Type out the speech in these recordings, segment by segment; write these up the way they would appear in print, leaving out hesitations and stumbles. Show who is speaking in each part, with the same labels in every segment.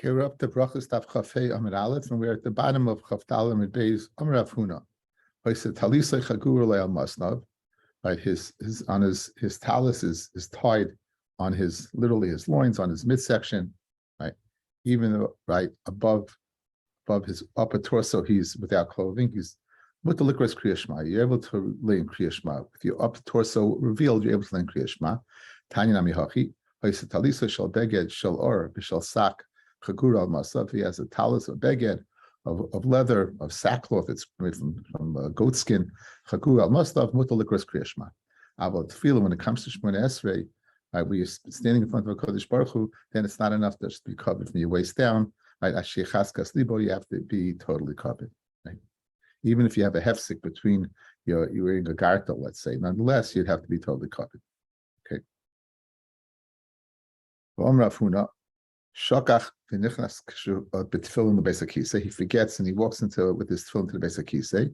Speaker 1: Okay, we're up to Berachos Daf Chafei Amid Aleph, and we're at the bottom of Chaftal Amid Beis Amar Rav Huna. Right, his talus is tied on his loins, on his midsection, right? Even though right above his upper torso, he's without clothing. He's with the likras Kriya Shema. You're able to lay in Kriya Shema. If your upper torso revealed, you're able to lay in Kriya Shema. Tanya Nami Hachi. Talisa shall beged shall or shall sak chagur al masav. He has a talus of beged of leather, of sackcloth. It's made from goat skin. Chagur al masav mutal likras Kriya Shema. But tefillah, when it comes to Shemona Esrei, right, where you're standing in front of a Kodesh Baruch Hu, then it's not enough to just be covered from your waist down. Right, Ashechas Libo, you have to be totally covered. Right, even if you have a hefsek between you're wearing a gartel, let's say, nonetheless, you'd have to be totally covered. Okay. Shokach v'nichnas b'tefillin the Beis HaKisei. He forgets and he walks with his tefillin to the Beis HaKisei.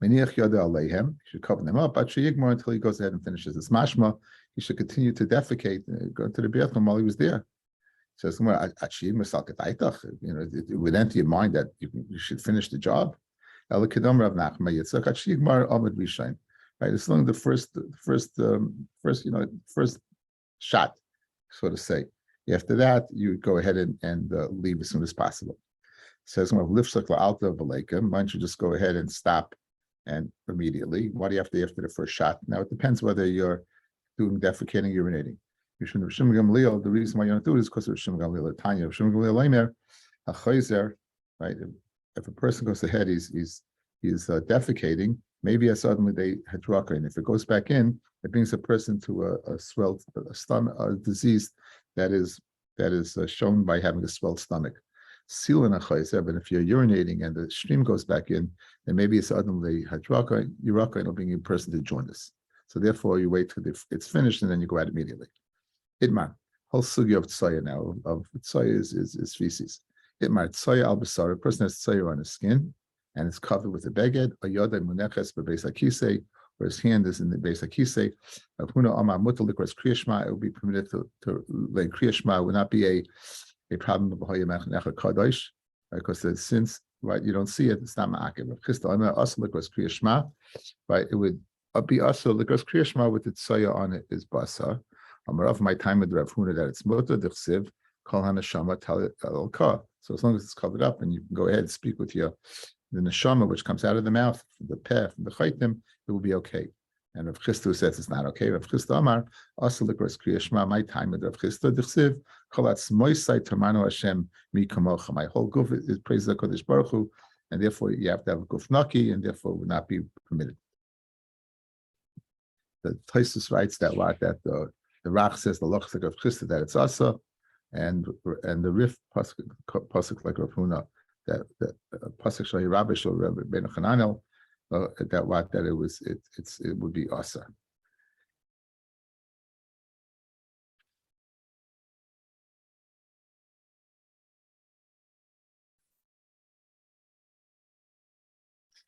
Speaker 1: Meniach yada aleihem. He should cover them up. But sheyigmor until he goes ahead and finishes his mashma. He should continue to defecate, go to the bathroom while he was there. Says, it would enter your mind that you should finish the job. Right, it's long the first shot, so to say. After that, you go ahead and leave as soon as possible. It says, why don't you just go ahead and stop and immediately? Why do you have to after the first shot? Now, it depends whether you're doing defecating, urinating. The reason why you don't do it is because of Rishim Gamliel. Tanya, Rishim Gamliel Leimer, right? If a person goes ahead, he's defecating. Maybe suddenly they had draka, and if it goes back in, it brings a person to a swelled stomach, a disease that is shown by having a swelled stomach. Seal in a chayzer, but if you're urinating and the stream goes back in, then maybe suddenly had draka, uraka, and it'll bring a person to jaundice. So therefore, you wait till it's finished and then you go out immediately. Itmar, whole sugi of tsaya now, of tsaya is feces. Itmar, tsaya al basar, a person has tsaya on his skin, and it's covered with a beged, a yoda muneches bebeis hakisei, or his hand is in the beis hakisei. Huna amar mutal likras Kriya Shema, it would be permitted to lay Kriya Shema. It would not be a problem of b'hoyamech kadosh, because since right you don't see it, it's not ma'akev. Chista amar also likras Kriya Shema, right? It would be also likras Kriya Shema with the tsaya on it is basa. Of my time with Rav Huna that it's mutter d'chsiv kol haneshama tal ka. So as long as it's covered up and you can go ahead and speak with the neshama which comes out of the mouth, from the peh, from the chaitim, it will be okay. And Rav Chisda says it's not okay. Rav Chisda Amar also likras Kriya Shema. My time with Rav Chisda d'chsiv kol atzmoisai tamanu Hashem mi kamocha. My whole guf is praise the Kodesh Baruch Hu, and therefore you have to have a guf naki, and therefore would not be permitted. The Taisus writes that the Rach says the Lochzik of Chisda that it's Asa, and the Rif pasuk like Rav Huna that pasuk Shahi Rabbi Shal Rabbi Ben Chananel that it would be Asa.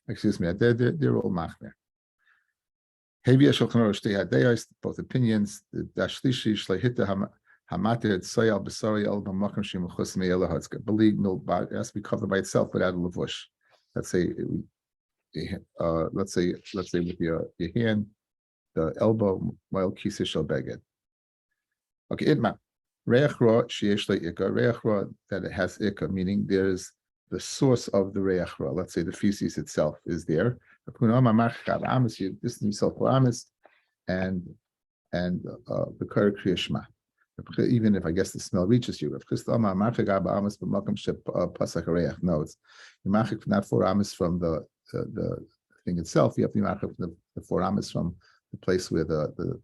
Speaker 1: Excuse me, they're all machmer. Both opinions. The Dashlishi Shlehita Hamatir Soyal Basari El Bamakam Shimachus Meela Hutzka. Believe it has to be covered by itself without a lavush. Let's say with your hand, the elbow, while kisa shall beged. Okay, itma. Reach ra sheyesh le'ika. Reach ra that it has ikka, meaning there's the source of the reach ra. Let's say the feces itself is there. You distance yourself for amis and the Kriya Shema. Even if I guess the smell reaches you. No, it's you machik not 4 amis from the thing itself. You have to be machik from the 4 amis from the place where the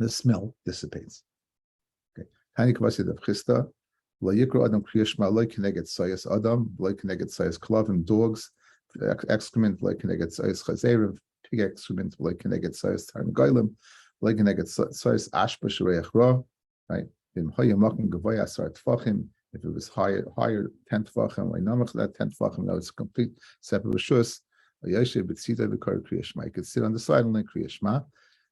Speaker 1: smell dissipates. Okay. Tiny kavasi of Chista. Lo yikro adam Kriya Shema lo keneged sayas adam lo keneged sayas klavim dogs. Excrement like keneged sayas chazerev, pig excrement like keneged sayas tarnagailim, like keneged sayas ashba shereich ra, right? In hoyamakim gavoya asar tfachim, if it was higher 10 tfachim, like namach that 10 tfachim, now it's a complete separate rishus. Yoshe b'tzita v'kar Kriya Shema. You could sit on the side and learn Kriya Shema,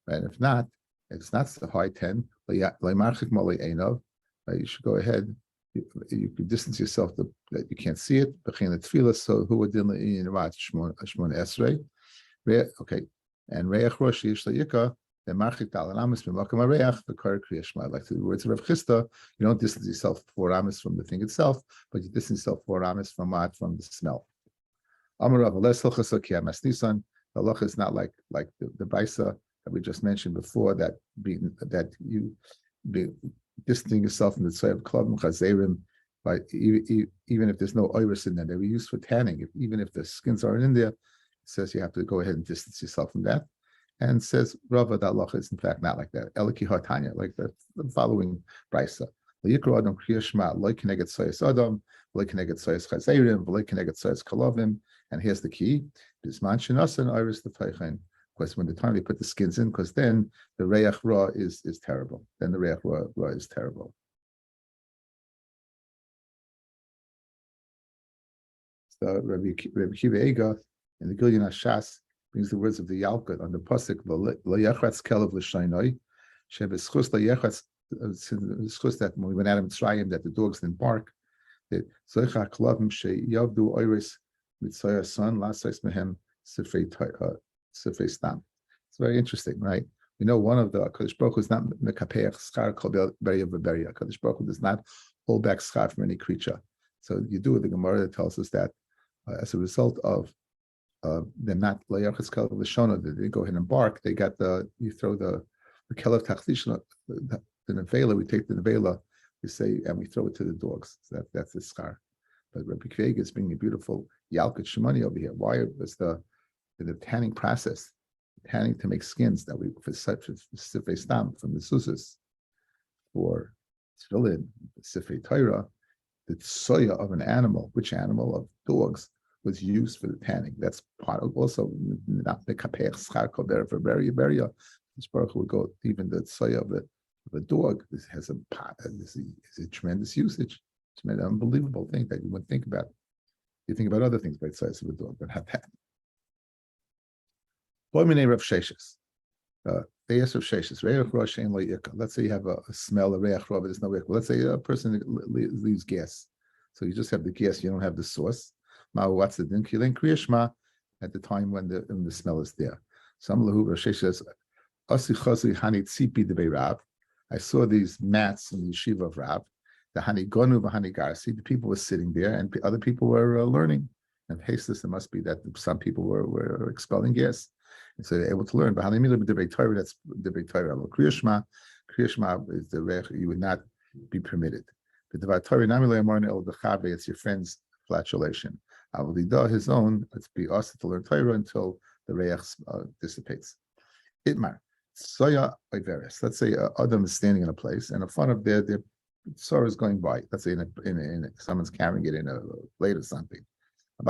Speaker 1: and if not, it's not the high 10. Like marchik malei einov, you should go ahead you could distance yourself that you can't see it. So who would in Shmon Esrei? Okay, and Reach Rosh Yish Layika. The Marchik Dal Amis B'Makam Areach the Kar Kriyashma. Like the words of Rav Chisda, you don't distance yourself 4 amis from the thing itself, but you distance yourself 4 amis from what? From the smell. Amar Rav Les Hilchasa Kiyamas Nisan. The halacha is not like the Baisa that we just mentioned before, that you be distancing yourself from the tzay of klab chazerim, by even if there's no iris in there, they were used for tanning. Even if the skins aren't in there, it says you have to go ahead and distance yourself from that. And says Rava that halacha is in fact not like that. Eliki hatanya, like the following brisa. L'yikra adam kriyashma loy keneget soyas adam, loy keneget soyas chazerim, loy keneget soyas kalavim. And here's the key: bisman shenasan iris l'taychen. Because when the time they put the skins in, because then the reach ra is terrible. Then the reach ra is terrible. So Rabbi Kiva Ega in the Gilyon Hashas brings the words of the Yalkut on the pasuk L'yachatz kelev l'shaynoi shebeschus l'yachatz. Schus that when we went out of Mitzrayim that the dogs didn't bark. That zoicha klavim sheyavdu oiris mitzayah son lasais mehem sifrei stam. It's very interesting, right? We know one of the Kadosh Baruch Hu is not mekapeach schar kol beria v'beria. Kadosh Baruch Hu does not hold back schar from any creature. So you do with the Gemara that tells us that as a result of they're not layachas kelev l'shona, they go ahead and bark. They got you throw the kelev tachlish the nevela. We take the nevela, we say, and we throw it to the dogs. So that's the schar. But Rabbi Kvega is bringing a beautiful yalkut shemani over here. Why was the tanning process, tanning to make skins that we for such a sifrei stam from the susus for tefillin, sifrei Torah, the soya of an animal, which animal of dogs was used for the tanning. That's part of also not the kapeach schar kol for beria. This Baruch would go even the soya of a dog. This has is a tremendous usage. It's an unbelievable thing that you wouldn't think about. You think about other things by the size of a dog, but not that. They ask Rav Sheshes, let's say you have a smell, a reach ra, but there's no reach. Let's say a person leaves gas. So you just have the gas, you don't have the sauce. What's the din? Kilin kriyashma at the time when the smell is there. Some lahu Rav Sheshes says, Asi chazi hani tzipi de Rav. I saw these mats in the yeshiva of Rav. The hani gonu v'hani garsi. The people were sitting there, and other people were learning. And hastis, it must be that some people were expelling gas. And so they're able to learn. But that's the big Torah. Kriyashma is the rech, you would not be permitted. The Devar Torah it's your friend's flatulation. Avlidah his own, it's be asked to learn Torah until the reich dissipates. Itmar. Soya Iveris. Let's say Adam is standing in a place and in front of their Sorah is going by. Let's say someone's carrying it in a plate or something. In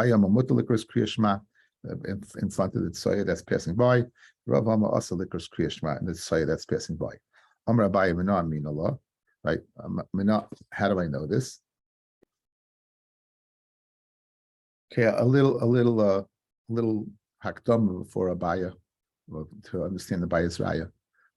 Speaker 1: front of the Soya that's passing by. Rav Hama also likers Kriyashma and the Soya that's passing by. Amar Abaye Mina Min Allah. Right? How do I know this? Okay, a little hakdam before Abaya, to understand the Abaye's raya.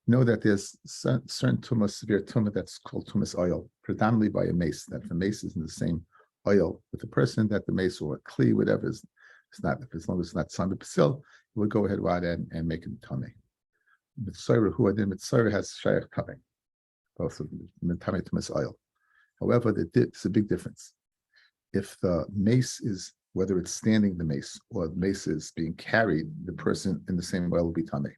Speaker 1: Know that there's certain tumas, severe tumah that's called tumas oil, predominantly by a mace. That if the mace is in the same oil with the person, that the mace or a kli, whatever is, it's not, as long as it's not sanda pasil, you would go ahead and make him tummy. Mitzayra who adin mitzayra has shayach coming, both of tummy tumas oil. However, there's a big difference. If the mace is, whether it's standing the mace or the mace is being carried, the person in the same oil will be tummy.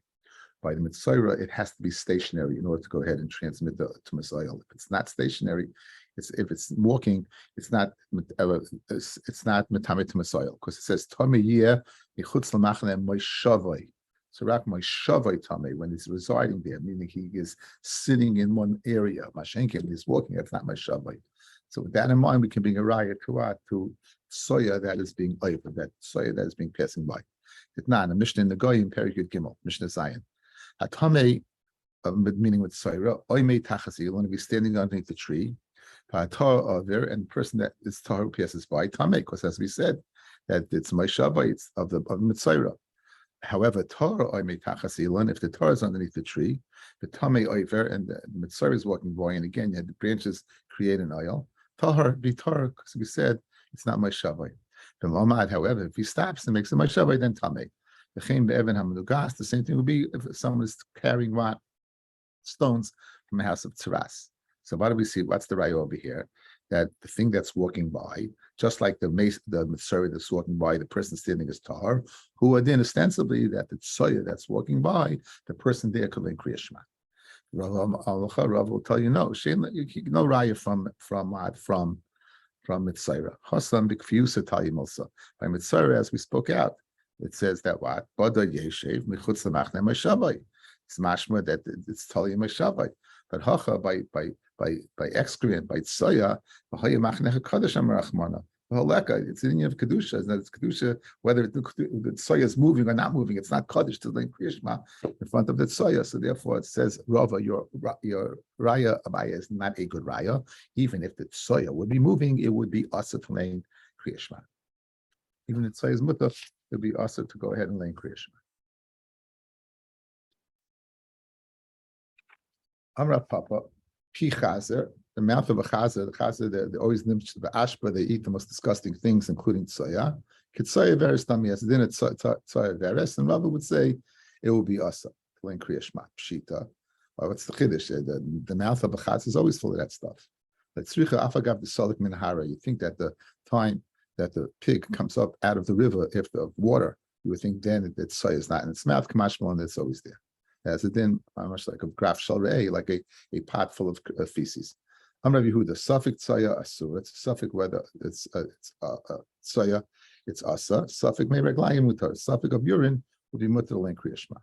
Speaker 1: By the mitzvah, it has to be stationary in order to go ahead and transmit the tumas oil. If it's not stationary, if it's walking, it's not metame tumas oil, because it says tame yeh michutz l'machane moishavai. So rak moishavai tame, when he's residing there, meaning he is sitting in one area. Mashenkin is walking. That's not moishavai. So with that in mind, we can bring a raya to soya that is being over, that soya that is being passing by. It's not a Mishnah in the Goyim Perikut Gimel Mishnah Zion. Hatame, meaning with soira, oimei tachasi, you want to be standing underneath the tree. Patar there, and the person that is tar passes by tame, because as we said, that it's Maishava, it's of Mitzayra. However, Torah oimei tachasi, if the Torah is underneath the tree, the tame oiver, and the Mitzayra is walking by, and again, you had the branches create an oil. tahar be tahar because we said it's not my shavai. The Lamad, however, if he stops and makes it my shavai, then tamei. The same thing would be if someone is carrying what stones from a house of tzaras. So what do we see? What's the raya over here? That the thing that's walking by, just like the Mitzvah that's walking by, the person standing is tahar, who are then ostensibly that the tzoya that's walking by, the person there could be Kriya Shema. Rav will tell you no. No raya from Mitzvah. Chasam b'kfiyusa talim also. By Mitzvah, as we spoke out, it says that what? Bada yeshev michutz l'machne mashavai. It's mashma that it's talim mashavai. But hacha by excrement, by tsoya, v'haya machne hakadosh amarachmana. It's in of kedusha. It's kedusha whether the tsoya is moving or not moving. It's not kaddish to the kriyashma in front of the tsoya. So therefore, it says Rava, your raya abaya is not a good raya. Even if the tsoya would be moving, it would be asa to lane kriyashma. Even if tsoya is mutter, it would be asa to go ahead and lane kriyashma. Amra Papa, Pi Chazer, the mouth of a chazer, the chazer, they always nimsh the ashba, they eat the most disgusting things, including tsoya. Kitsoya veres tamiyas, then it's tsoya veres, and Rabbi would say it will be asa, plain kriyashma, pshita. Well, what's the chiddush? The mouth of a chazer is always full of that stuff. Like tzricha afagav b'solik min hara. You think that the time that the pig comes up out of the river after water, you would think then that tsoya is not in its mouth, kamashmal, and it's always there. As it then, much like a graf shalrei, like a pot full of feces. Amar Yehuda, Safik Tzaya Asur. It's a Safik whether it's Tzaya, it's Asa. Safik may reglayim mutar. Safik of urine will be mutar len kriyashma.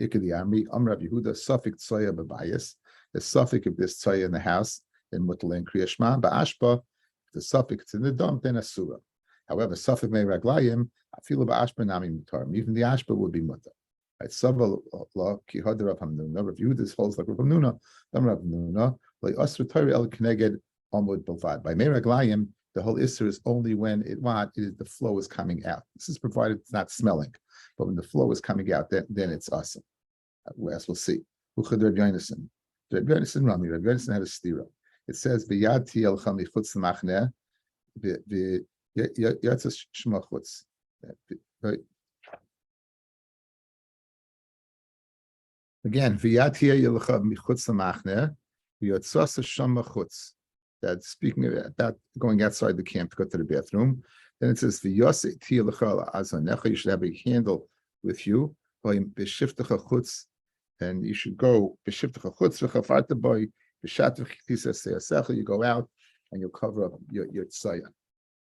Speaker 1: Ikadi Amri, Amar Yehuda, Safik Tzaya bebayis. The Safik if there's Tzaya in the house, then mutar len kriyashma. Ba'ashpa, if the Safik it's in the dump, then Asura. However, Safik may reglayim, I feel about Ashpa nami mutar. Even the Ashpa would be mutar. Right, Sabal law ki hadar Rav Hamnuna. Rav Yehuda holds like Rav Hamnuna. Rav Hamnuna. By Meraglayim, the whole Isser is only when the flow is coming out. This is provided it's not smelling, but when the flow is coming out, then it's awesome. As we'll see. Rabbi Yonason Rami. Rabbi Yonason had a stira. It says v'yad tiyel chami chutz l'machne v'yatzas shma chutz. Again, v'yad tiyel chami chutz l'machne. That speaking about going outside the camp to go to the bathroom. Then it says, you should have a handle with you, and you should go, you go out and you'll cover up your tsaya.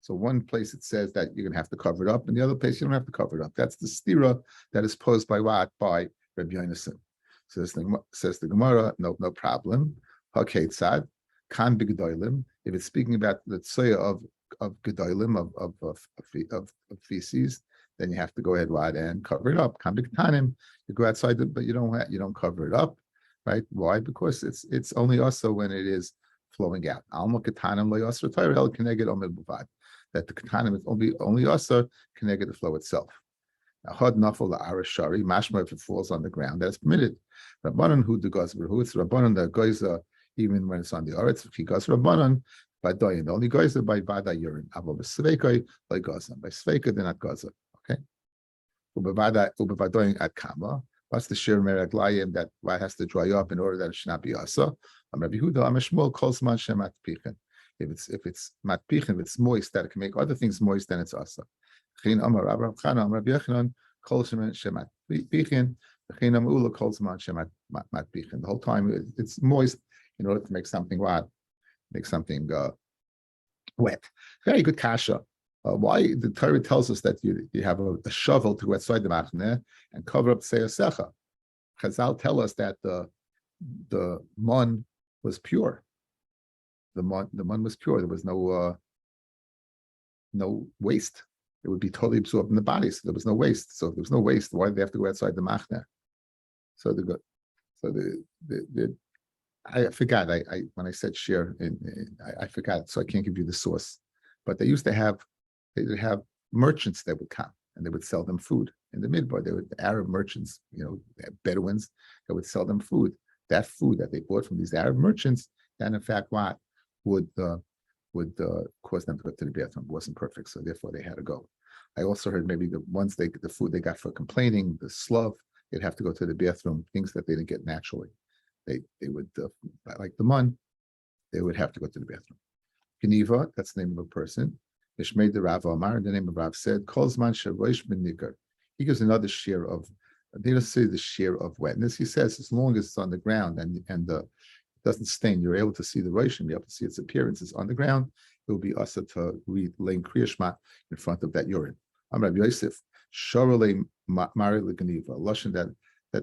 Speaker 1: So one place it says that you're going to have to cover it up, and the other place you don't have to cover it up. That's the stira that is posed by what? By Rabbi Yonason. So this thing says the Gemara, no problem. Haketzad, kan b'gedolim. If it's speaking about the tzoya of gedolim of feces, then you have to go ahead and cover it up. Kan b'ketanim, you go outside, but you don't cover it up, right? Why? Because it's only also when it is flowing out. Alma ketanim lo yasser Torah el keneged omed b'vad. That the ketanim is only also keneged the flow itself. Hod nafal la'arashari, mashma if it falls on the ground, that's permitted. Rabbanon hu de gazber hu, it's Rabbanon that goiza even when it's on the earth. If he goes Rabbanon by doing the only goiza by vada urine. Avo b'sveikai by gaza. By sveika they're not gaza. Okay. Ubevadoing at kama. What's the shir meraglayim that why has to dry up in order that it should not be asa? Rabbi Yehuda Ameshmol calls man shemat pichin. If it's matpichin, if it's moist, that it can make other things moist, then it's asa. The whole time it's moist in order to make something wet. Wet. Very good kasha. Why the Torah tells us that you have a shovel to go outside the machne and cover up seyasecha. Chazal tell us that the mon was pure. The mon was pure. There was no waste. It would be totally absorbed in the body, so there was no waste. So if there was no waste, why did they have to go outside the machne? I forgot. I when I said share, I forgot, so I can't give you the source. But they used to have merchants that would come and they would sell them food in the midbar. They were Arab merchants, Bedouins that would sell them food. That food that they bought from these Arab merchants, then in fact, what would would cause them to go to the bathroom. It wasn't perfect, so therefore they had to go. I also heard maybe the ones the food they got for complaining, the slough, they'd have to go to the bathroom, things that they didn't get naturally. They would like the mun, they would have to go to the bathroom. Geneva, that's the name of a person. Ishmael the Rav Amar, the name of Rav said, Kolzman Sharosh Ben Nikar. He gives another share of, they don't say the share of wetness. He says as long as it's on the ground and the doesn't stain, you're able to see the Roshim, you're able to see its appearance. It's on the ground, it will be asa to read Lein Kriyashma in front of that urine. I'm Rabbi Yosef, Shorele Mari Geneva, Lashon that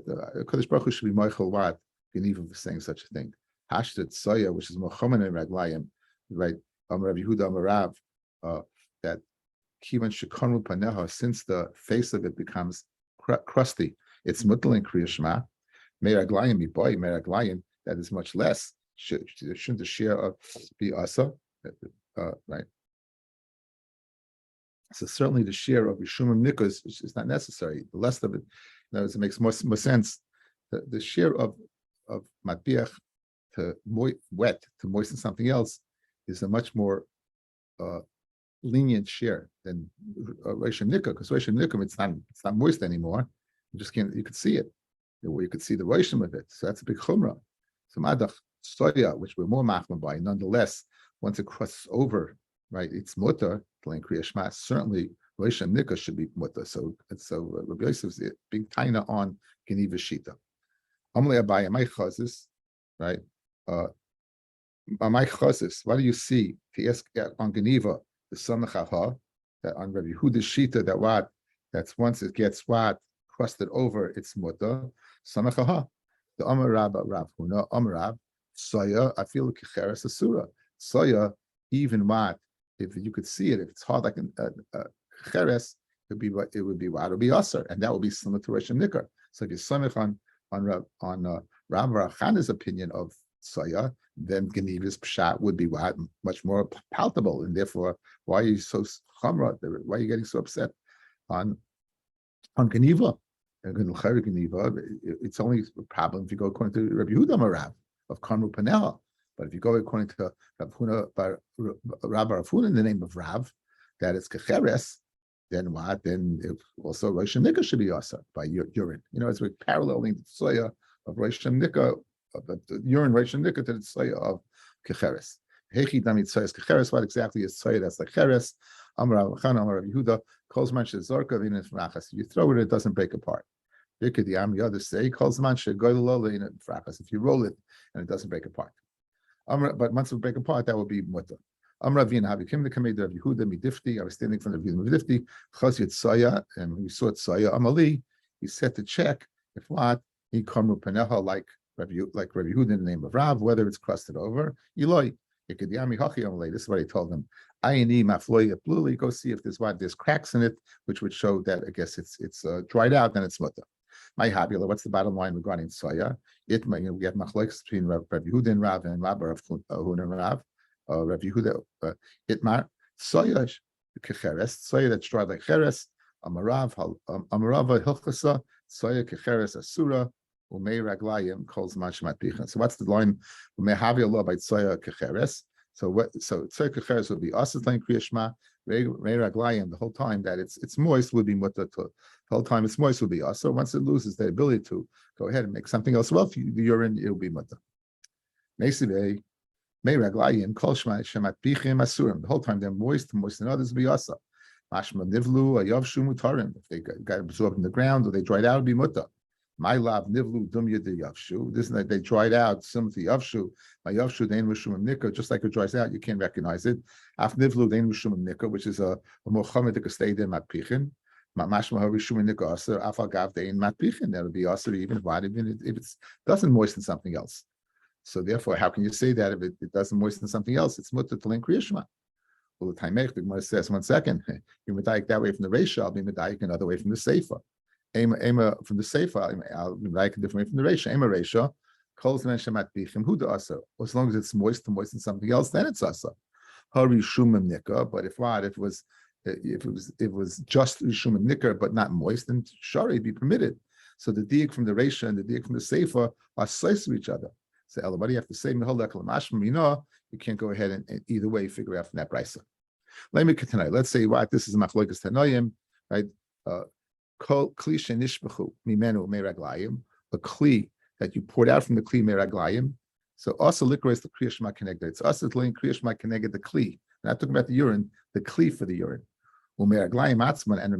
Speaker 1: the Kodesh Baruch Hu should be Michael Wat, Geneva for saying such a thing. Hashtet Soya, which is Mochaman and Raglayim, right? Rabbi Yehuda Amarav, that Kivan Shekonu Paneha, since the face of it becomes crusty, it's mutal in Kriyashma. Meraglayim Miboy, Meraglayim, that is much less. Shouldn't the share of be asa? Right. So certainly the share of Rishumim Nikas is not necessary. The less of it, it makes more sense. The share of matbiach to wet to moisten something else is a much more lenient share than Rishum Nikah, because Rishum Nikah it's not moist anymore. You just can't. You could see it. You could see the Rishum of it. So that's a big chumrah. So madach soya, which we're more machman by, nonetheless, once it crosses over, right, it's mutter. Certainly, Rishon Nikah should be mutter. So Rabbi Yosef's big taina on Geneva Shita. Amalei Abaye, my chazis, right? My chazis. What do you see? To ask on Geneva the Samachaha that on Rabbi Yehuda's Shita that's once it gets crusted over, it's mutter. Samachaha. The Amar Rav Huna Amar Soya. I feel kecheres asura. Soya, even if you could see it, if it's hard like a cheres, it would be what it would be asar, and that would be similar to Rishon Nikar. So if you samech on Rav Rachana's opinion of Soya, then Geneva's pshat would be much more palatable, and therefore, why are you so chamra? Why are you getting so upset on Geneva? It's only a problem if you go according to Rabbi Yehuda Marav of Kamru Panel. But if you go according to Rav Rav Huna in the name of Rav, that it's kecheres, then what? Then also Rosh Hashanah should be asa by urine. As we're paralleling the soya of Rosh Hashanah, of the urine Rosh Hashanah to the soya of kecheres. Hechi damit soya kecheres. What exactly is soya that's like cheres? Amar Rav Chana, Amar Rav Yehuda, calls man shezorka v'inin frachas. If you throw it doesn't break apart. The others say calls man shegoylo v'inin frachas. If you roll it and it doesn't break apart. But once it break apart, that will be mutter. Amravin Havikim the Kamed of Yehuda Midifti. I was standing in front of Yehuda Midifti, Chazit Soya, and we saw it Soya Amali. He said to check if what he Kamru Paneha like Rabbi Yehuda in the name of Rav, whether it's crusted over. Eloi. This is what he told them. Ayini Mafloy Bluli. Go see if there's cracks in it, which would show that I guess it's dried out, then it's mutter. My habula, what's the bottom line regarding soya? We have machlokes between Rabbi Yehuda and Rav and Rabbi Huna and Rav. Rabbi Yehuda, itmar soya kecheres, soya that's dried like cheres. Amarav hilchasa soya kecheres asura umei raglayim calls mashmat bichan. So what's the line? Umei habula by soya kecheres. So soya kecheres would be asatlain kriyashma. Raglayim, the whole time that it's moist would be mutter. The whole time it's moist would be us. So once it loses the ability to go ahead and make something else well for you, the urine, it will be mutter. The whole time they're moist and others be asa. Mashma nivlu ayavshu mutarim. If they got absorbed in the ground or they dried out, it'd be mutter. My love nivlu dumya de yavshu. This is like they dried out some of the yavshu. My yavshu dein rishumim nikah. Just like it dries out, you can't recognize it. Af nivlu dein rishumim nikah, which is a more chamidik state than matpichin. Mashma rishumim nikah aser af agav dein matpichin. That would be aser even if it doesn't moisten something else. So therefore, how can you say that if it doesn't moisten something else? It's mutter to lein kriyashma. Well, the Taimech, the Gemara says, 1 second, you're medayik that way from the Reisha, I'll be medayik another way from the Seifa. Ema from the Seifa, I'll be medayik a different way from the Reisha. Ema Reisha, calls men shemat bichim huda asa. As long as it's moist to moisten something else, then it's asa. Hari shumim nikah, but if it was just shumim nikah but not moist, then shari be permitted. So the diak from the Reisha and the diak from the Seifa are slice of each other. So everybody have to say you can't go ahead and either way figure out from that brisa. Let me continue. Let's say what this is machlokas tanoim, right? Kol kli shenishbachu mimenu meraglayim, a kli that you poured out from the kli meraglayim. So also likra is the kriya shema connected. It's also laying kriya shema connected the kli. We're not talking about the urine, the kli for the urine. Umeraglayim atzman and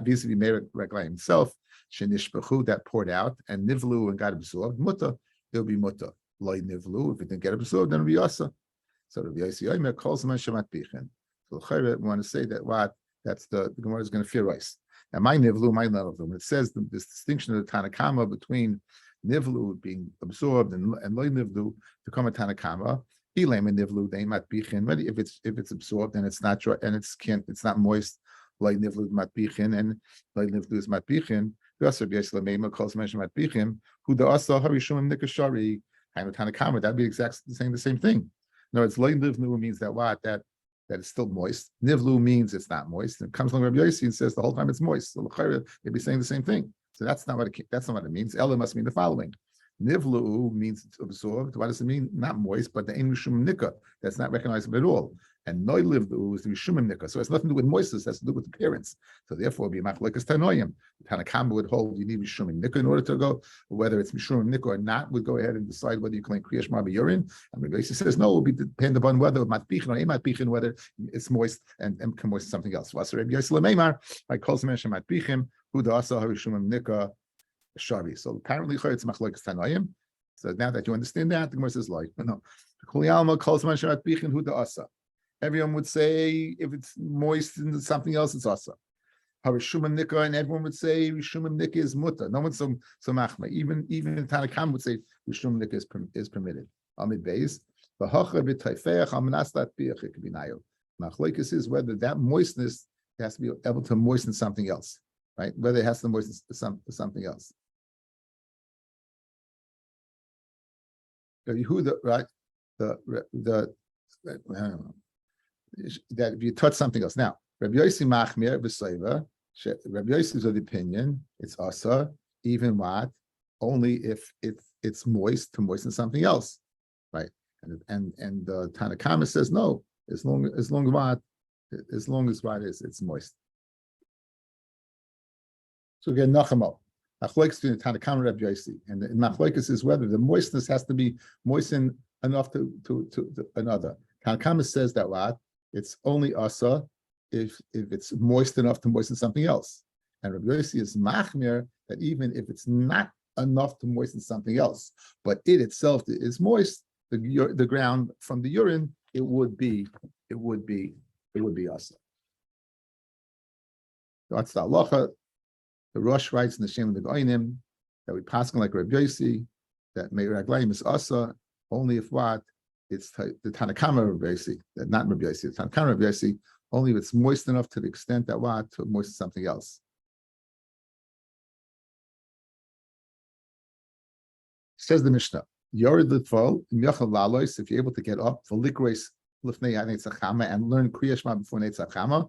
Speaker 1: vis-a-vis meraglayim himself shenishbachu that poured out and nivlu and got absorbed muta. It'll be muta. Loy nivlu if it didn't get absorbed then it'll be asa. So Rabbi Yossi Omer calls man shemat bichin. So we want to say that that's the Gemara is going to fear rice. And my nivlu, my nivlu. It says this distinction of the Tanakama between nivlu being absorbed and loy nivlu to come a Tanakama. Ilem and nivlu they might bichin. If it's absorbed and it's not and it's not moist. Loy nivlu mat bichin and loy nivlu is mat bichin. Rabbi Yossi Omer calls man shemat bichin. Who the asa harishum nikashari. I'm a Tanakama. That'd be exactly saying the same thing. No, it's loy nivlu means that it's still moist. Nivlu means it's not moist. And it comes along Rabbi Yossi and says the whole time it's moist. So they'd be saying the same thing. So that's not what it means. Ella must mean the following. Nivlu means it's absorbed. What does it mean? Not moist, but the ein mishum nika. That's not recognizable at all. And noi livlu is the mishum nika. So it's nothing to do with moistness. It has to do with appearance. So therefore, be machlokas tanoim. The Tanakama would hold you need mishum nika in order to go. Whether it's mishum nika or not, would go ahead and decide whether you claim kriya shema urine. And Rabbi Yossi says no. It will be dependent upon whether matbichin or matbichin, whether it's moist and can moist something else. So Rabbi Yossi lemeimar by calls mention matbichin who the asa harishum nika. Shari. So apparently it's machlokas tanoim. So now that you understand that, the Gemara says like no. Kuliyalma calls mansharat bichin hu the asa. Everyone would say if it's moist in something else, it's asa. Harishum nika, and everyone would say rishum nika is muta. No one's so machma. Even Tanakam would say rishum nika is permitted. Amid beis the hacha b'tayfeach amnaslat biachik binayo. Machlokas is whether that moistness has to be able to moisten something else, right? Whether it has to moisten something else. Yehuda, right? That if you touch something else. Now, Rabbi Yossi Machmir b'Seiva, Rabbi Yossi is of the opinion it's asa, even what only if it's moist to moisten something else, right? And the Tanakama says no, as long as what it's moist. So again, Nachamo. Achloikas between the Tanakama and Rabbi Yossi, and the Achloikas is whether the moistness has to be moistened enough to another. Tanakama says that what it's only asa if it's moist enough to moisten something else, and Rabbi Yossi is machmir that even if it's not enough to moisten something else, but it itself is moist, the ground from the urine, it would be asa. That's the halacha. The Rosh writes in the Shem of the Goinim that we pass like Rabbi Yossi that Meiraglayim is asa only if what it's the Tanakama Rabbi Yossi, not Rabbi Yossi, the Tanakama Rabbi Yossi, only if it's moist enough to the extent that what to moisten something else. Says the Mishnah, Yored Litval, Myachal Lalois, if you're able to get up for likrois lifnei Netzachama and learn Kriya Shema before Netzachama.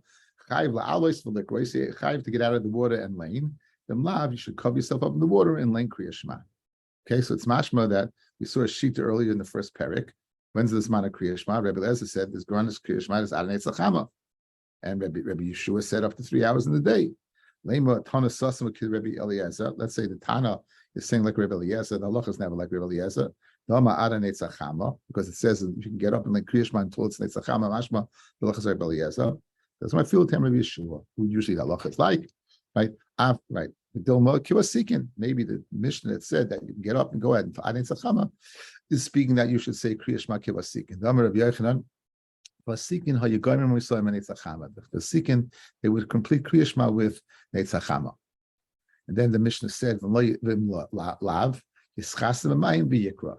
Speaker 1: Chayiv to get out of the water and lane. Then lav, you should cover yourself up in the water and lane kriya shema. Okay, so it's mashma that we saw a sheet earlier in the first parak. When's this man of kriya shema? Rabbi Eliezer said this granis kriya shema is adonai tzachama, and Rabbi Yeshua said up to 3 hours in the day. Lema tana sasam with Rabbi Eliezer. Let's say the Tana is saying like Rabbi Eliezer. The halacha is never like Rabbi Eliezer. Dama adonai tzachama, because it says you can get up and lane kriya shema until it's netzachama. Mashma the halacha is Rabbi Eliezer. That's my field time Rabbi Yeshua, who usually the halacha is like, right? Right. Dilma kiwasikin. Maybe the Mishnah that said that you can get up and go ahead and adin tzachama is speaking that you should say kriya shema kiwasikin. The Amar Rabbi Yochanan, vasikin hayugarim misoyim netzachama. The sikin they would complete kriya shema with netzachama. And then the Mishnah said lav yischasim amayim v'yikra.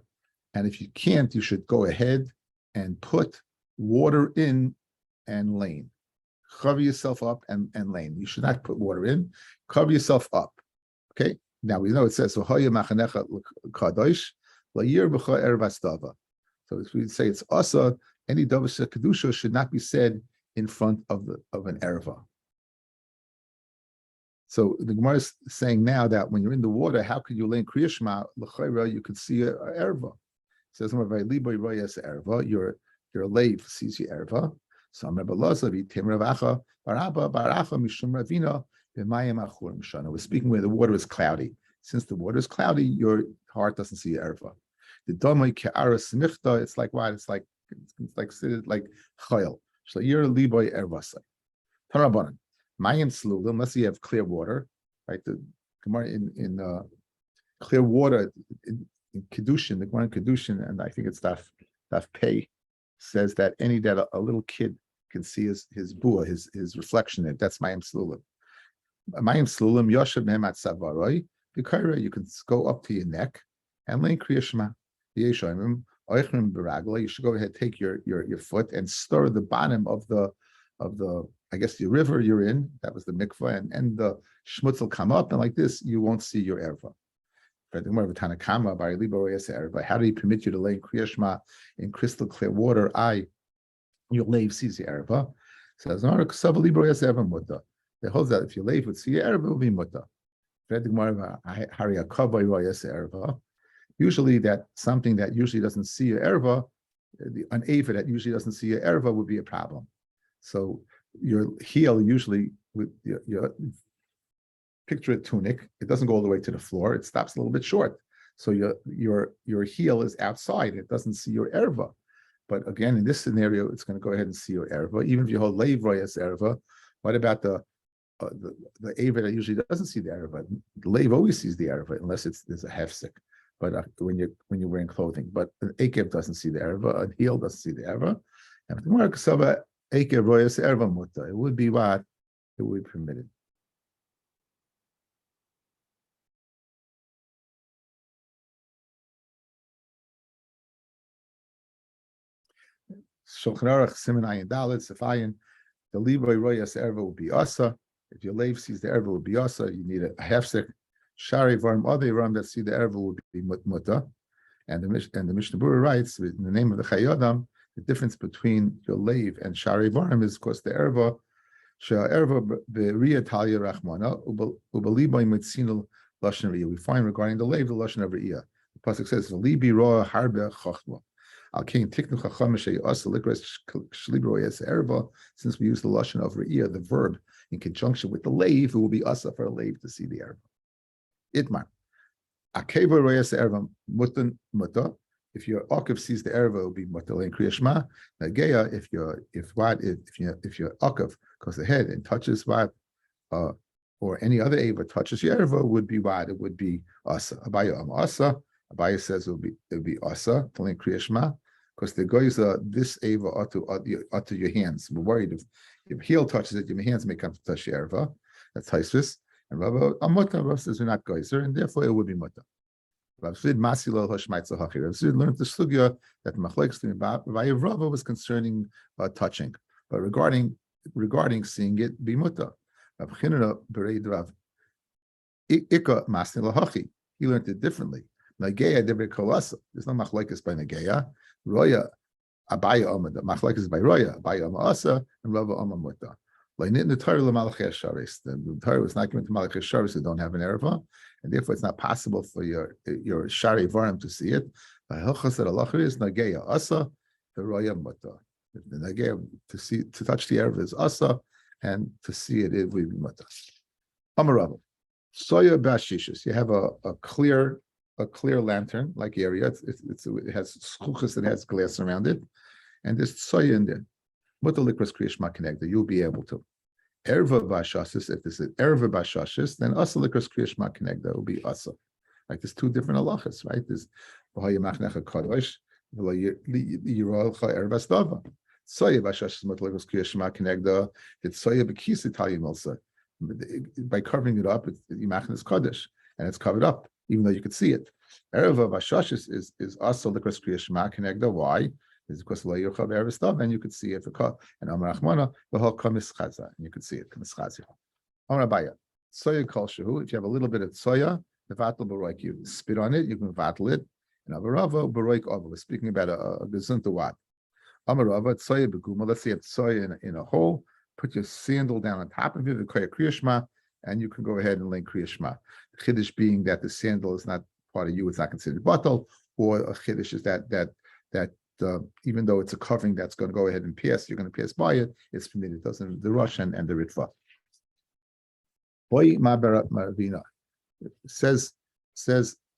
Speaker 1: And if you can't, you should go ahead and put water in and lane. Cover yourself up and lane. You should not put water in. Cover yourself up. Okay. Now we know it says so. Kadosh la'yir b'cha ervastava. So if we say it's asa, any davar kedusha should not be said in front of an erva. So the Gemara is saying now that when you're in the water, how could you lane kriya shema l'chayra? You could see a erva. Says your lave sees your erva. So Rabbi Lozav Yitim Ravacha Baraba Baracha Mishum Ravina B'Mayim Achurim Shana. We're speaking where the water is cloudy. Since the water is cloudy, your heart doesn't see your erva. The Domai Ke'aras Michta, it's like what? It's like Chayil. So you're Liboy Ervasa. Tarabanan. Mayim Slulim, unless you have clear water, right? The Gemara in clear water in Kedushin, the Gemara in Kedushin, and I think it's Daf Pei, says that a little kid can see his bua, his reflection in it. That's Mayim Slulim. Mayim Slulim, Yoshev Mehemat Savaroi, you can go up to your neck and lay Kriya Shema. You should go ahead, take your foot and stir the bottom of the I guess the river you're in. That was the mikvah, and the shmutz will come up, and like this you won't see your erva. How do you permit you to lay Kriya Shema in crystal clear water? Your lave sees the erva. Says it holds that if your lave would see your erva, it will be muta. Usually that something that usually doesn't see your erva, an ava that usually doesn't see your erva would be a problem. So your heel usually with your picture a tunic, it doesn't go all the way to the floor, it stops a little bit short. So your heel is outside, it doesn't see your erva. But again, in this scenario, it's going to go ahead and see your erva. Even if you hold leiv royas erva, what about the ava that usually doesn't see the erva? The leiv always sees the erva unless there's a hefsek. But when you're wearing clothing, but an akev doesn't see the erva, a heel doesn't see the erva. And the Gemara kasava akev royas erva muta. It would be what? It would be permitted. Shulchan Aruch Siman Ayin Dalet Sefayin. The Levi royas erva will be asa. If your lave sees the erva will be asa, you need a hefsek. Shari Varm, other Ram that see the erva will be muta. And the Mishnah Berurah writes, in the name of the Chayodam, the difference between your lave and Shari Varm is, of course, the erva. Erva be'riya talya rachmana ubaliboy mitzinul lashon riyah. We find regarding the lave the lashon of riyah. The pasuk says, "Libi roa harbe chachma." Al king tiknu chacham sheyasa likras shlibroyas erva. Since we use the lashon of riyah, the verb in conjunction with the lave, it will be asa for a lave to see the erva. Itmar. Akeva royas erva mutan muta. If your okav sees the erva, it will be mutal in Kriya Shema. Nageya, if your okav goes ahead and touches what, or any other ava touches your erva, would be what? It would be asa. Abaya asa. Abaya says it would be asa in Kriya Shema, because the goes this ava ought to your hands. We're worried if your heel touches it, your hands may come to touch your erva. That's Taisvis. And Rabbi Amota says we're not geyser, and therefore it would be muta. Rav Sid Masilo Hashmaitza Hachi. Rav Sid learned the sugya that Machlekes Rava was concerning touching, but regarding seeing it, be muta. Rav Chinna Bereid Rav Ika Masilo Hachi. He learned it differently. Nageya Debre Kolasa. There's no Machlekes by Nageya. Roya Abaya Amad. Machlekes by Roya Abaya Amasa and Rava Amamuta. The Torah was not given to Malachei Sharis who don't have an erva, and therefore it's not possible for your Shari Varim to see it. The Hilchos that Allah is Nageya Asa, the Roya Muta. The Nageya to touch the erva is Asa, and to see it will be Muta. Amarabah. Soya Bashishis. You have a clear lantern like area. It has schuchas that has glass around it, and there's soya in there. Muta likras Kriya Shema connector. You'll be able to. Erva bashasis, if this is erva bashasis, then asa likras Kriya Shema connector will be asa. Like there's two different halachas, right? There's v'hayamachnecha kadosh, v'layirolcha erva stava. Soya bashasis muta likras Kriya Shema connector. It's soya bekisa talim also. By covering it up, it's yimachnes kadosh, and it's covered up, even though you could see it. Erva bashasis is asa likras Kriya Shema connector. Why? Is because and you could see it for and Amar Achmana the whole kamischaza, and you could see it kamischaza. Amar Abaya soya kol shehu. If you have a little bit of soya, the vatal baroik, you spit on it, you can vatal it. And Avarava baroik over. We're speaking about a gezunta wat. Amar Rava soya beguma. Let's say it's soya in a hole. Put your sandal down on top of it, the Kriya Shema, and you can go ahead and lay Kriya Shema. The chiddush being that the sandal is not part of you; it's not considered batal. or a chiddush is that even though it's a covering that's going to go ahead and pass, you're going to pass by it. It's permitted. It doesn't the rush and the ritva. Boy ma ravina says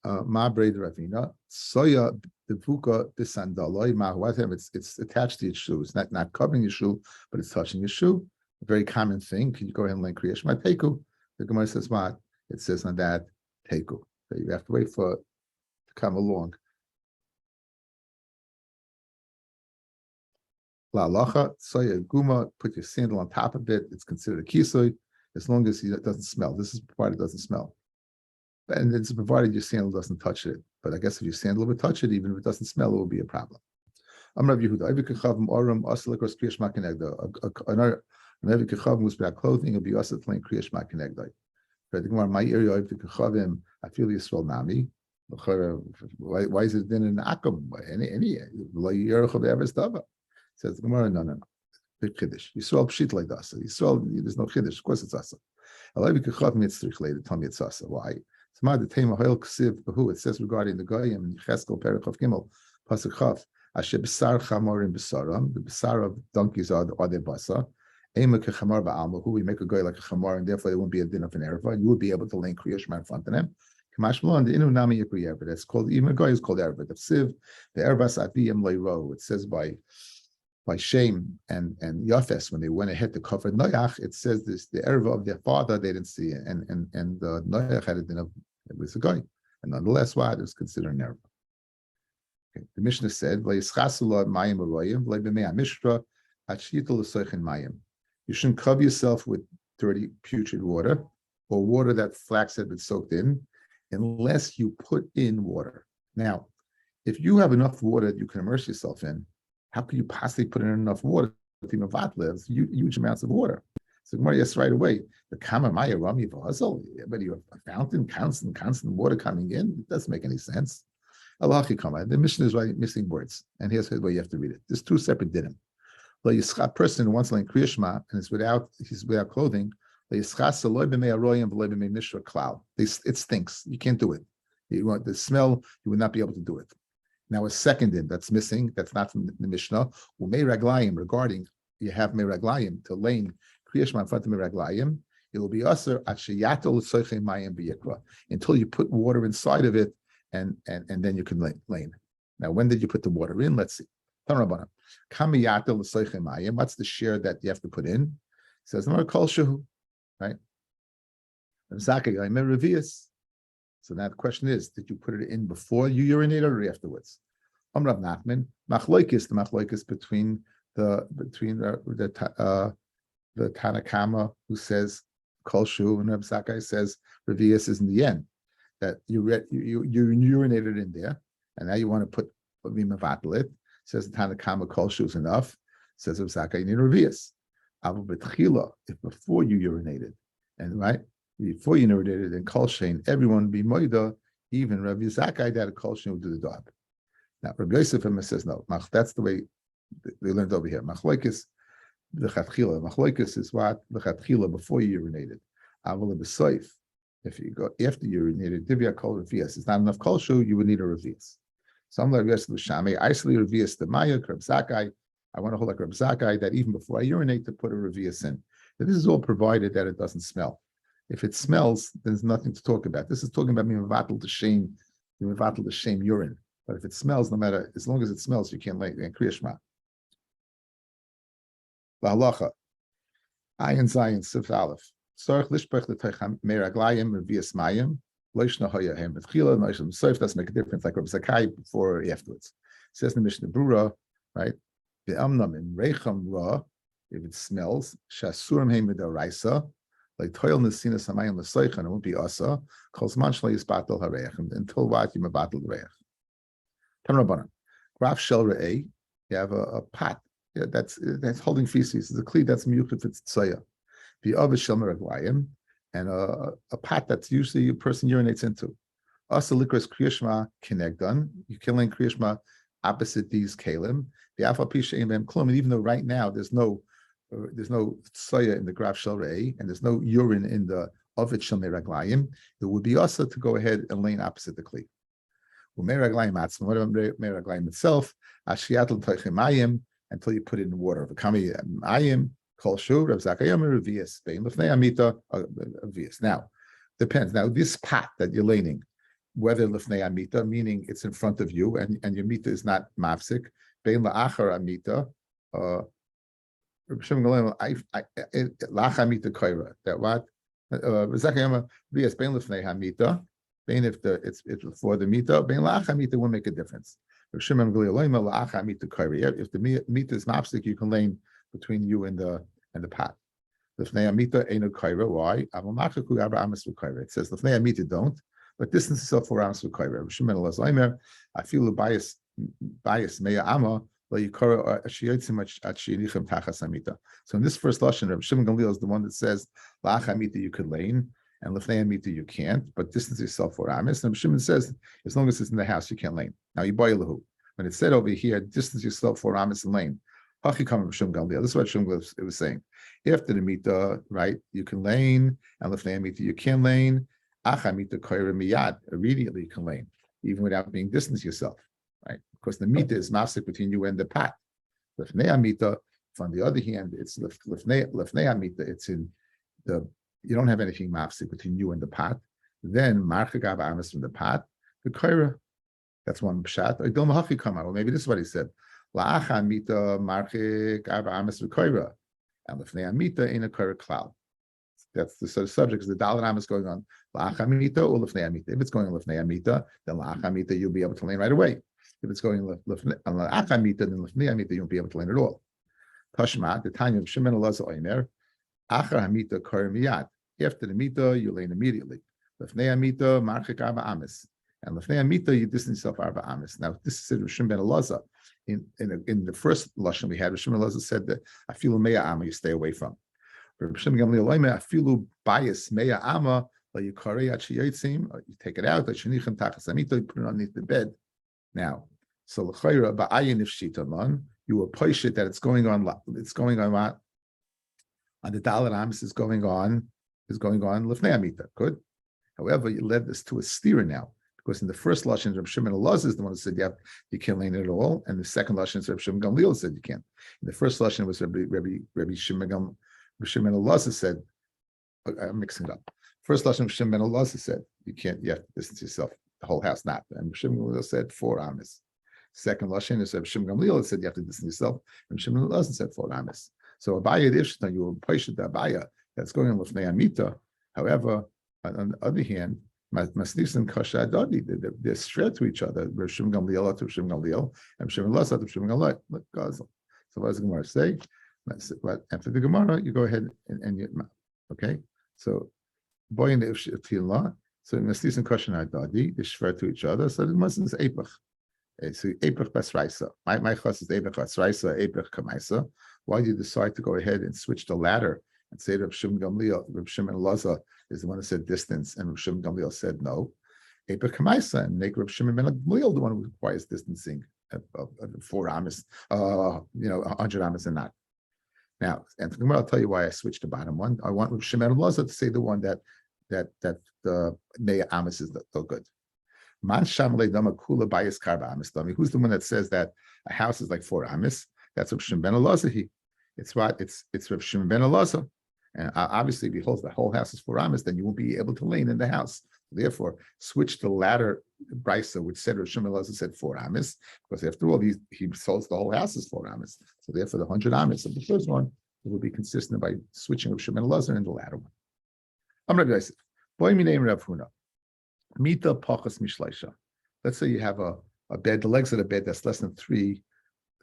Speaker 1: ma braid ravina soya devuka desandaloi ma whatever. It's attached to your shoe. It's not covering your shoe, but it's touching your shoe. A very common thing. Can you go ahead and learn kriyash ma teku? The Gemara says what? It says on that teku. So you have to wait for it to come along. La lacha, soya guma, put your sandal on top of it. It's considered a kisoy, as long as it doesn't smell. This is provided it doesn't smell. And it's provided your sandal doesn't touch it. But I guess if your sandal would touch it, even if it doesn't smell, it will be a problem. I'm Rav Yehuda. Every kechavim oram asalikos kriyash makinegda. Every kechavim was without clothing, it'll be asat laying kriyash makinegda. But the Gemara, my area of the kechavim, I feel Yisrael nami. Why is it then in akum? Any lo yerach of ever stava? Says the Gemara, no. Big chiddush. Yisrael pshit like asa. Yisrael, there's no chiddush. Of course it's asa. Alavi kechavim mitzrich later. Tell me it's asa. Why? It says regarding the Goyim in Cheskel Berachos Gimel Pasuk Chaf, Asher B'sar Chamorim B'saram, the B'sar of donkeys are their basa. Ema kechamar ba'alma, who we make a guy like a chamar, and therefore there won't be a din of an erva. You would be able to lay kriyash in front of them. Kamash Malon, the inu nami yikri erva. That's called even a guy is called erva. The siv, the ervas aviyim leiro. It says by Shem and Yafes, when they went ahead to cover Noach, it says this the erva of their father they didn't see, and Noach had a din of it was a guy, and nonetheless, why it was considered an erva. Okay. The Mishnah said, you shouldn't cover yourself with dirty, putrid water or water that flax had been soaked in, unless you put in water. Now, if you have enough water that you can immerse yourself in, how can you possibly put in enough water to mavat lives huge amounts of water? So Gemara, yes, right away. The kama maya rami v'hazal, but you have a fountain, constant water coming in. It doesn't make any sense. Alachi kama. The Mishnah is right, missing words, and here's the way you have to read it. There's two separate dinim. The yischat person who wants to learn kriyashma and he's without clothing. The yischat saloi b'mei aroyim v'loi b'mei mishra klal. It stinks. You can't do it. You want the smell. You would not be able to do it. Now a second din that's missing. That's not from the Mishnah. Umei raglayim regarding you have mei raglayim to lane kriyashma in front of mei raglayim. It will be aser at sheyatel soichem mayim b'yikra until you put water inside of it and then you can lane. Now when did you put the water in? Let's see. What's the share that you have to put in? It says, right? So now the question is, did you put it in before you urinated or afterwards? Rav Nachman, the machlokes between the Tanakama who says kolshu and Rav Zakai says revius is in the end, that you urinated in there and now you want to put vimavatal it. Says the Tanakama kolshu is enough. Says Rav Zakai you need revius. If before you urinated, and right before you urinated in kolshein, everyone be moida, even Rav Zakai that a kolshein would do the job. Now Rabbi Yosef says no. That's the way they learned over here. Machlokes the chatchila. Machlokes is what the chatchila before you urinated. Aval b'soif. If you go after you urinated, divya kol revius. It's not enough kolshu. You would need a revius. Some like Res L'Shami, isolate revius the Maya, Reb Zakai. I want to hold like Reb Zakai that even before I urinate to put a revius in. But this is all provided that it doesn't smell. If it smells, there's nothing to talk about. This is talking about mivatal to shame urine. But if it smells, no matter as long as it smells, you can't lay in kriyashma. Lahalacha, ayin zayin sif aleph. Sorach lishpech l'teicham meraglayim revius mayim. Doesn't make a difference like Rabbi Zakai before or afterwards. It says in the Mishnah Brura, right? The amnam in reicham ra, if it smells, shasurim heim midaraisa, like toil nesina samayim l'soichan, it won't be asa. Calls manshla yisbatel hareich until what you mabatel reich. Tanrabanan, graf shel re'ei, you have a pot that's holding feces. It's a kli that's miyuchid for tzaya. The other shel meraglayim. And a pot that's usually a person urinates into. Also, likras kriyashma kinegdan. You can lay kriyashma opposite these kalim. The alpha pisha imem klum. And even though right now there's no soya in the graf shel rei and there's no urine in the ovid shel meraglayim, it would be also to go ahead and lay opposite the kli. Umeraglaim atzma. What about meraglaim itself? Ashiatel toichimayim until you put it in water. V'kami ayim kol shu Rav Zakayam revius bein lefnei amita revius. Now, depends. Now, this pot that you're laning, whether lefnei amita, meaning it's in front of you, and your mita is not mafsik, bein la'achar amita. Lach amita koira. That what? Zakayam revius bein lefnei amita. Bein if it's before the mita, bein la'ach amita will make a difference. If the mita is mafsik, you can lane between you and the pot. Why? It says lefnei amita don't, but distance itself 4 amos v'koira. I feel a bias meya ama. So in this first lashon, Rabbi Shimon Gamliel is the one that says la'ach amita you could lane, and lefnei amita you can't, but distance yourself 4 amos. And Rabbi Shimon says as long as it's in the house you can't lane. Now you buy lahu. When it said over here, distance yourself 4 amos and lane. This is what Shimon Gamliel was saying. After the mita, right, you can lane, and lefnei amita you can lane. Ach amita koira miyad, immediately you can lane, even without being distance yourself, right? Because the mita is mafsik between you and the pot. Lefnei amita, on the other hand, it's lefnei amita. It's in the, you don't have anything mafsik between you and the pot. Then marchik av amos from the pot, the koira. That's one pshat. Or maybe this is what he said. La'ach amita marchik av amos v'koira, and lefnei amita in a koira cloud. That's the sort of subject. Is the dalet amos going on la'ach amita or lefnei amita? If it's going on lefnei amita, then la'ach amita you'll be able to lane right away. If it's going la'ach amita, then lefnei amita you won't be able to lane at all. Tashma, the Tanya of Shimon Elazar Omer, achar hamita koira miyad. After the mita, you lane immediately. Lefnei amita marchik arba amos. And lefnei amita, you distance yourself arba amos. Now, this is Rav Shimon ben Elazar. In the first lashon we had, Rav Shimon ben Elazar said that afilu meya ama you stay away from. Rav Shimon Gamliel oimer afilu bias meya ama you karei at sheyotzim, you take it out, shenichim tachas amita, you put it underneath the bed. Now, so l'chayra ba'ayin if shitaman, you will push it that it's going on what? On the dalet amos is going on lefnei amita. Good. However, you led this to a steer now. Because in the first lashon, Rabbi Shimon Elazar is the one who said you can't lane it at all, and the second lashon, Rabbi Shimon Gamliel said you can't. In the first lashon was Rabbi Shimon Elazar said, I'm mixing it up. First lashon, Rabbi Shimon Elazar said you can't. You have to distance yourself the whole house, not. And Rabbi Shimon Gamliel said 4 amos. Second lashon is Rabbi Shimon Gamliel said you have to distance yourself. And Rabbi Shimon Elazar said 4 amos. So Abaya Dishtan, you will push the Abaya that's going on with Amita. However, on the other hand, Masnis and Kasha Adadi, they're straight to each other. Rav Shimon Gamliel to Rav Shimon Gamliel, and Rav Shimon Elazar to Rav Shimon Gamliel. So what does the Gemara say? After the Gemara, you go ahead and you, okay. So boy in the Ifshitila, so Masnis and Kasha Adadi, they swear to each other. So the Muslim is Epach. So Epach Basraisa. My class is Epach Basraisa, Epach Kamaisa. Why do you decide to go ahead and switch the ladder and say to Rav Shimon Gamliel, Rav Shimon Elazar is the one who said distance, and Rav Shimon Gamliel said no. Epach Kamaisa, and make Rav Shimon ben Gamliel the one who requires distancing of 4 amos, 100 amos and not. Now, and I'll tell you why I switched the bottom one. I want Rav Shimon Elazar to say the one that the Meya amos is so good. Man Shamle Dama Kula Bayis Karba Amos Dami. Who's the one that says that a house is like 4 amos? That's Rav Shimon ben Elazar. It's what? It's Rav Shimon ben Elazar. And obviously, if he holds the whole house is 4 amos, then you won't be able to lane in the house. Therefore, switch the latter brisa, which said Rav Shimon Elazar said 4 amos, because after all, he holds the whole house is 4 amos. So therefore, the 100 amos of the first one will be consistent by switching Rav Shimon Elazar in the latter one. I'm Rabbi Yosef. Boy, mi name Rav Huna. Mita pachas mishleisha. Let's say you have a bed, the legs of the bed that's less than three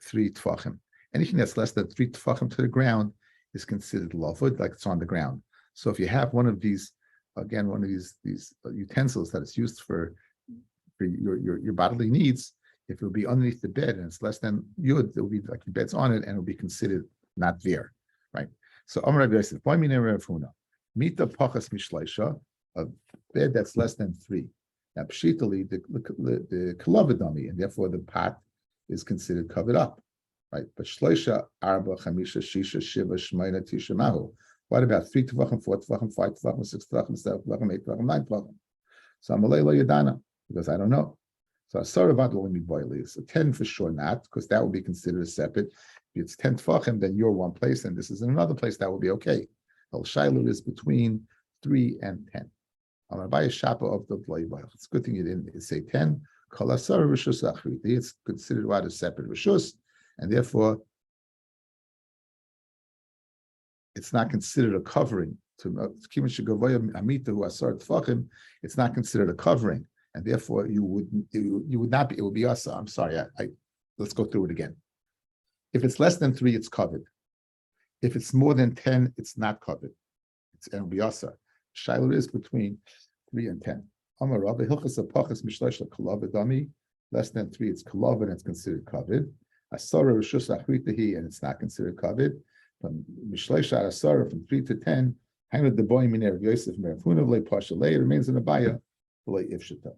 Speaker 1: tefachim. Anything that's less than 3 tefachim to the ground is considered lavud, like it's on the ground. So if you have one of these utensils that is used for your bodily needs, if it will be underneath the bed and it's less than yud, it will be like the bed's on it and it will be considered not there, right? So Amar Rabbi Yosef, why mean Rav Huna? Mita pachas mishleisha, a bed that's less than 3. Now pshitali the kalavadami, and therefore the pot is considered covered up. Right, but shloisha, arba, chamisha, shisha, shiva, shmeina, tisha, mahu. What about 3 tefachim, 4 tefachim, 5 tefachim, 6 tefachim, 7 tefachim, 8 tefachim, 9 tefachim? So I'm lo yadana because I don't know. So asar avad will only be boily. So 10 for sure not, because that would be considered a separate. If it's 10 tfachim, then you're one place, and this is in another place. That would be okay. El shailu is between 3 and 10. I'm going to buy a shapa of the boil. It's a good thing you didn't say 10. Kol asar rishus achrit. It's considered what a separate rishus, and therefore it's not considered a covering. It's not considered a covering, and therefore you would not be. It would be us. I'm sorry. Let's go through it again. If it's less than 3, it's covered. If it's more than 10, it's not covered. It'll be asa. Shiloh is between 3 and 10. Amar Rabbi hilchas apachas mishlosh lekalav dami. Less than 3, it's kalav and it's considered covered. Asara rishus achritahi, and it's not considered covered. From mishlosh asara, from 3 to 10. Hainu deboy min erev Yosef merfunav le pashalei, it remains in the baya le ifshita.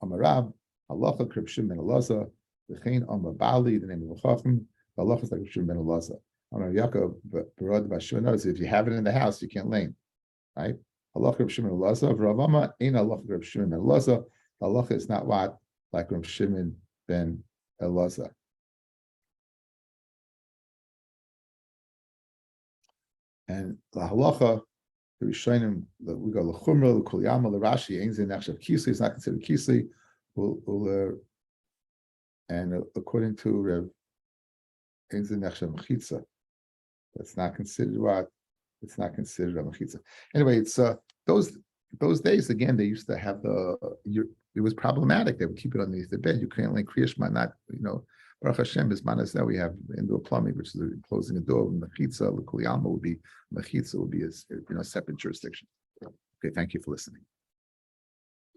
Speaker 1: Amar Rab halacha krib Shimon ben Elazar v'chein Amar Bali, the name of the chacham. Halacha is like Shimon ben Elazar. Amar Yaakov barod b'Shimon. Notice if you have it in the house, you can't lane, right? Halacha Reb Shimon Elazar. V'Ravama ain't halacha Reb Shimon ben Elazar. Halacha is not what like Reb Shimon ben Elazar. And the halacha, the Rishonim, we go l'chumra, l'kulyama, l'rashi, ain't zeh nechshav kisli. It's not considered kisli. And according to Reb, ain't zeh nechshav mechitza. That's not considered what? It's not considered a mechitza. Anyway, it's those days again. They used to have it was problematic. They would keep it underneath the bed. You can't like kriyashma, not Baruch Hashem is manas. Now we have indoor plumbing, which is closing a door. Mechitza, l'kuliyama would be mechitza would be a separate jurisdiction. Okay, thank you for listening.